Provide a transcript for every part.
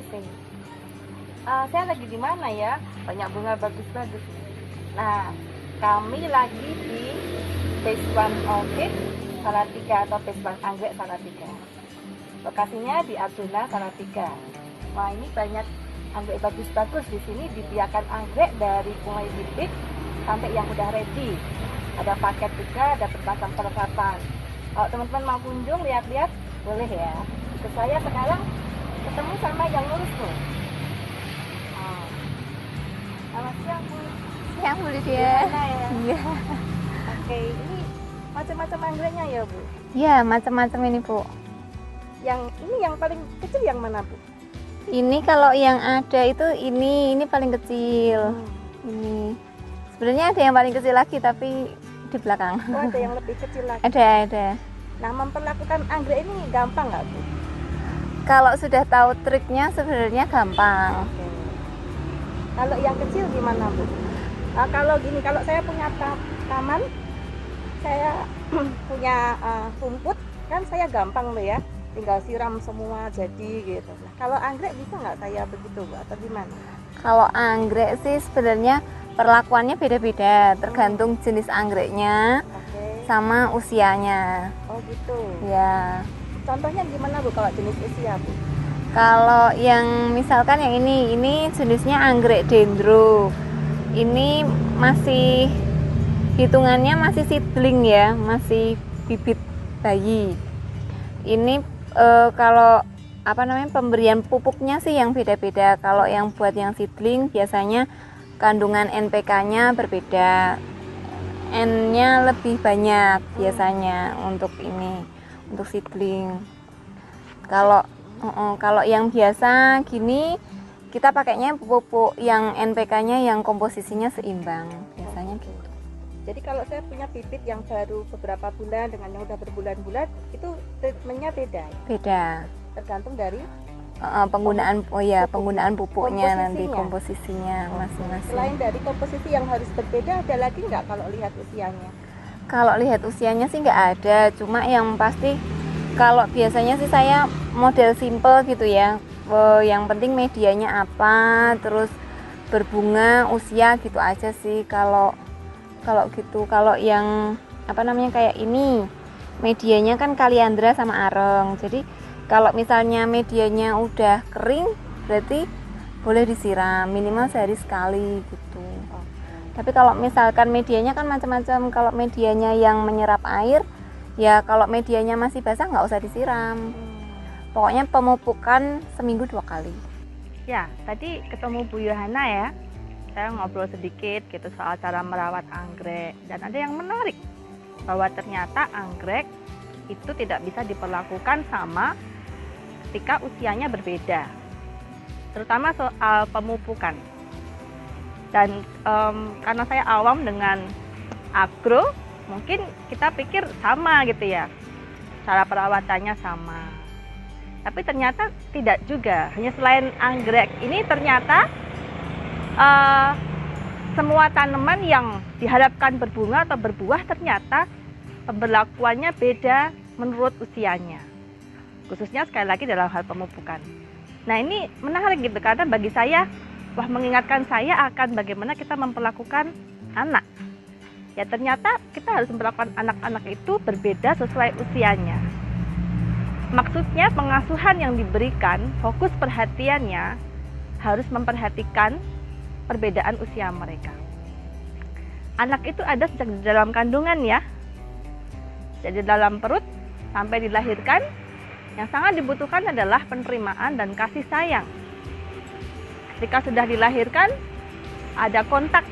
Oke. Saya lagi di mana ya? Banyak bunga bagus-bagus. Nah, kami lagi di Phase One Orchid Salatiga atau Phase One Anggrek Salatiga. Lokasinya di Arjuna Salatiga. Wah, ini banyak anggrek bagus-bagus. Di sini dibiarkan anggrek dari mulai bibit sampai yang udah ready. Ada paket juga, ada bermacam perlengkapan. Kalau teman-teman mau kunjung lihat-lihat, boleh ya. Ikut saya sekarang ketemu sama yang ngurus tuh. Selamat siang, Bu. Siang Bu Lydia. Gimana ya? Iya. Oke, ini macam-macam anggreknya ya, Bu? Iya, macam-macam ini Bu. Yang ini yang paling kecil yang mana, Bu? Ini kalau yang ada itu ini paling kecil. Ini. Sebenarnya ada yang paling kecil lagi tapi di belakang. Oh, ada yang lebih kecil lagi. Ada. Nah, memperlakukan anggrek ini gampang nggak, Bu? Kalau sudah tahu triknya sebenarnya gampang. Oke. Kalau yang kecil gimana, Bu? Kalau gini, kalau saya punya taman, saya punya rumput, kan saya gampang loh ya, tinggal siram semua jadi gitu. Nah, kalau anggrek bisa nggak saya begitu, Bu, atau gimana? Kalau anggrek sih sebenarnya perlakuannya beda-beda, tergantung jenis anggreknya Oke. sama usianya. Oh gitu. Ya. Contohnya gimana, Bu, kalau jenis usia, Bu? Kalau yang misalkan yang ini jenisnya anggrek dendro. Ini masih hitungannya masih seedling ya, masih bibit bayi. Ini kalau pemberian pupuknya sih yang beda-beda. Kalau yang buat yang seedling biasanya kandungan NPK-nya berbeda. N-nya lebih banyak biasanya untuk ini, untuk seedling. Kalau yang biasa gini kita pakainya pupuk yang NPK-nya yang komposisinya seimbang biasanya gitu. Jadi kalau saya punya bibit yang baru beberapa bulan dengan yang udah berbulan-bulan, itu treatmentnya beda ya? Beda. Tergantung dari penggunaan pupuknya, nanti komposisinya masing-masing. Selain dari komposisi yang harus berbeda, ada lagi nggak kalau lihat usianya? Kalau lihat usianya sih nggak ada, cuma yang pasti kalau biasanya sih saya model simple gitu ya. Yang penting medianya apa, terus berbunga, usia gitu aja sih. Kalau gitu, kalau yang kayak ini medianya kan kaliandra sama areng. Jadi kalau misalnya medianya udah kering, berarti boleh disiram minimal sehari sekali gitu. Tapi kalau misalkan medianya kan macam-macam. Kalau medianya yang menyerap air, ya kalau medianya masih basah nggak usah disiram. Pokoknya pemupukan seminggu 2 kali. Ya, tadi ketemu Bu Yohana ya. Saya ngobrol sedikit gitu soal cara merawat anggrek. Dan ada yang menarik, bahwa ternyata anggrek itu tidak bisa diperlakukan sama ketika usianya berbeda. Terutama soal pemupukan. Dan karena saya awam dengan agro, mungkin kita pikir sama gitu ya, cara perawatannya sama. Tapi ternyata tidak juga. Hanya selain anggrek ini ternyata semua tanaman yang diharapkan berbunga atau berbuah ternyata pemberlakuannya beda menurut usianya. Khususnya sekali lagi dalam hal pemupukan. Nah, ini menarik gitu karena bagi saya mengingatkan saya akan bagaimana kita memperlakukan anak. Ya ternyata kita harus memperlakukan anak-anak itu berbeda sesuai usianya. Maksudnya pengasuhan yang diberikan, fokus perhatiannya harus memperhatikan perbedaan usia mereka. Anak itu ada sejak di dalam kandungan ya. Jadi dalam perut sampai dilahirkan, yang sangat dibutuhkan adalah penerimaan dan kasih sayang. Ketika sudah dilahirkan, ada kontak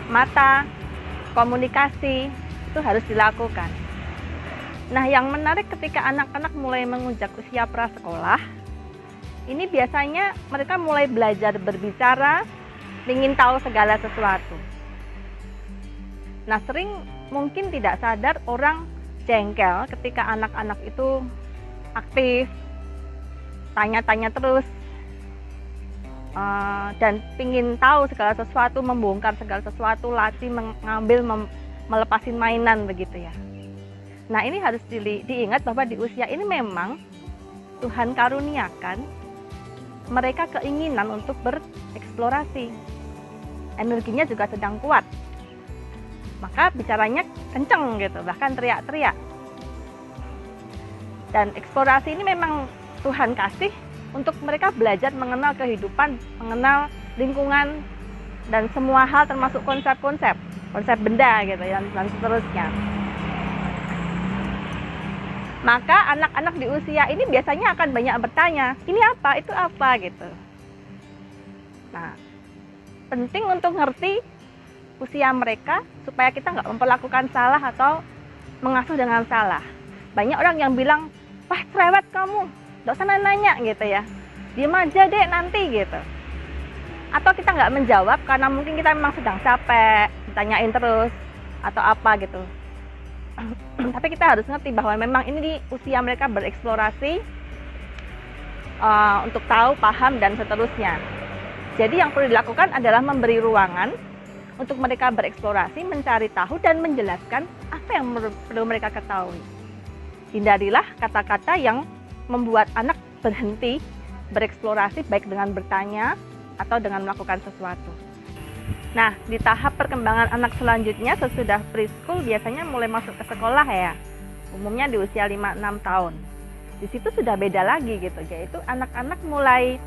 mata, komunikasi, itu harus dilakukan. Nah, yang menarik ketika anak-anak mulai menginjak usia prasekolah, ini biasanya mereka mulai belajar berbicara, ingin tahu segala sesuatu. Nah, sering mungkin tidak sadar orang jengkel ketika anak-anak itu aktif, tanya-tanya terus, dan ingin tahu segala sesuatu, membongkar segala sesuatu, latih, mengambil, melepasin mainan begitu ya. Nah, ini harus diingat bahwa di usia ini memang Tuhan karuniakan mereka keinginan untuk bereksplorasi. Energinya juga sedang kuat. Maka bicaranya kenceng gitu, bahkan teriak-teriak. Dan eksplorasi ini memang Tuhan kasih untuk mereka belajar mengenal kehidupan, mengenal lingkungan, dan semua hal termasuk konsep-konsep benda gitu ya, dan seterusnya. Maka anak-anak di usia ini biasanya akan banyak bertanya, ini apa, itu apa gitu. Nah, penting untuk ngerti usia mereka supaya kita nggak memperlakukan salah atau mengasuh dengan salah. Banyak orang yang bilang, wah cerewet kamu, nggak usah nanya gitu ya, diem aja deh nanti gitu. Atau kita nggak menjawab karena mungkin kita memang sedang capek, ditanyain terus atau apa gitu. Tapi kita harus ngerti bahwa memang ini di usia mereka bereksplorasi untuk tahu, paham, dan seterusnya. Jadi yang perlu dilakukan adalah memberi ruangan untuk mereka bereksplorasi, mencari tahu, dan menjelaskan apa yang perlu mereka ketahui. Hindarilah kata-kata yang membuat anak berhenti bereksplorasi, baik dengan bertanya atau dengan melakukan sesuatu. Nah, di tahap perkembangan anak selanjutnya sesudah preschool biasanya mulai masuk ke sekolah ya. Umumnya di usia 5-6 tahun. Di situ sudah beda lagi gitu, yaitu anak-anak mulai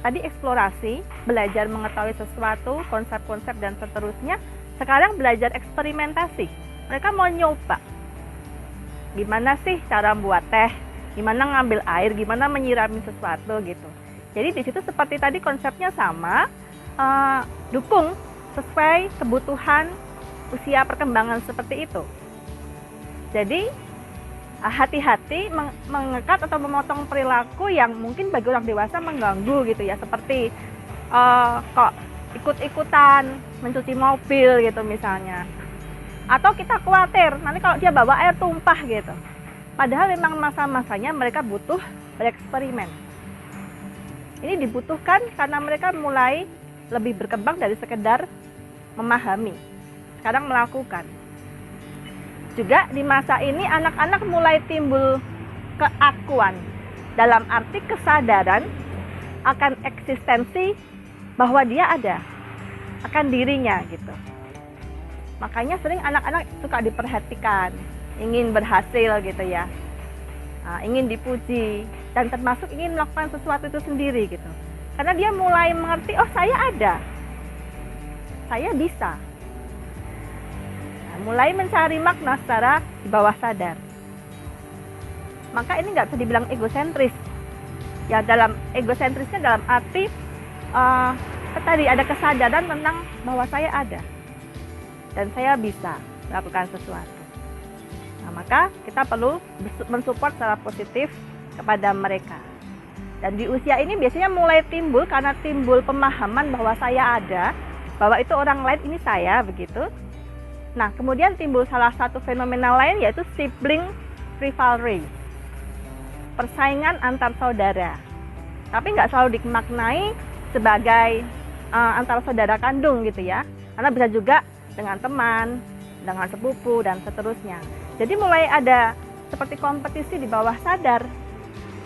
tadi eksplorasi, belajar mengetahui sesuatu, konsep-konsep dan seterusnya. Sekarang belajar eksperimentasi. Mereka mau nyoba. Gimana sih cara buat teh? Gimana ngambil air? Gimana menyirami sesuatu gitu. Jadi di situ seperti tadi konsepnya sama. Dukung sesuai kebutuhan usia perkembangan seperti itu. Jadi hati-hati mengekat atau memotong perilaku yang mungkin bagi orang dewasa mengganggu gitu ya, seperti kok ikut-ikutan mencuci mobil gitu misalnya, atau kita khawatir nanti kalau dia bawa air tumpah gitu. Padahal memang masa-masanya mereka butuh bereksperimen. Ini dibutuhkan karena mereka mulai lebih berkembang dari sekedar memahami, sekarang melakukan. Juga di masa ini anak-anak mulai timbul keakuan, dalam arti kesadaran akan eksistensi bahwa dia ada, akan dirinya gitu. Makanya sering anak-anak suka diperhatikan, ingin berhasil gitu ya, ingin dipuji, dan termasuk ingin melakukan sesuatu itu sendiri gitu. Karena dia mulai mengerti, oh saya ada, saya bisa. Nah, mulai mencari makna secara di bawah sadar. Maka ini nggak bisa dibilang egosentris. Ya dalam egosentrisnya dalam arti tadi ada kesadaran tentang bahwa saya ada dan saya bisa melakukan sesuatu. Nah, maka kita perlu mensupport secara positif kepada mereka. Dan di usia ini biasanya mulai timbul karena timbul pemahaman bahwa saya ada, bahwa itu orang lain, ini saya, begitu. Nah, kemudian timbul salah satu fenomena lain yaitu sibling rivalry, persaingan antar saudara. Tapi nggak selalu dimaknai sebagai antar saudara kandung gitu ya, karena bisa juga dengan teman, dengan sepupu, dan seterusnya. Jadi mulai ada seperti kompetisi di bawah sadar.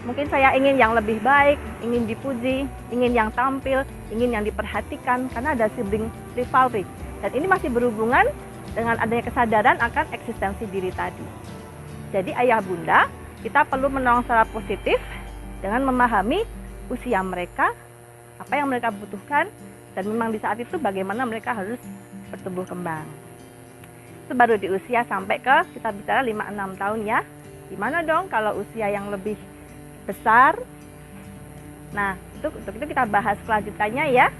Mungkin saya ingin yang lebih baik, ingin dipuji, ingin yang tampil, ingin yang diperhatikan, karena ada sibling rivalry. Dan ini masih berhubungan dengan adanya kesadaran akan eksistensi diri tadi. Jadi ayah bunda, kita perlu menolong secara positif dengan memahami usia mereka, apa yang mereka butuhkan, dan memang di saat itu bagaimana mereka harus bertumbuh kembang. Itu baru di usia sampai ke, kita bicara 5-6 tahun ya. Gimana dong kalau usia yang lebih besar? Nah, untuk itu kita bahas kelanjutannya ya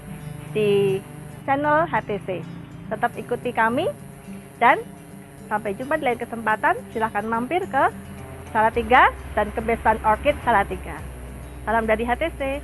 di channel HTC. Tetap ikuti kami dan sampai jumpa di lain kesempatan. Silahkan mampir ke Salatiga dan Kebesaran Orchid Salatiga. Salam dari HTC.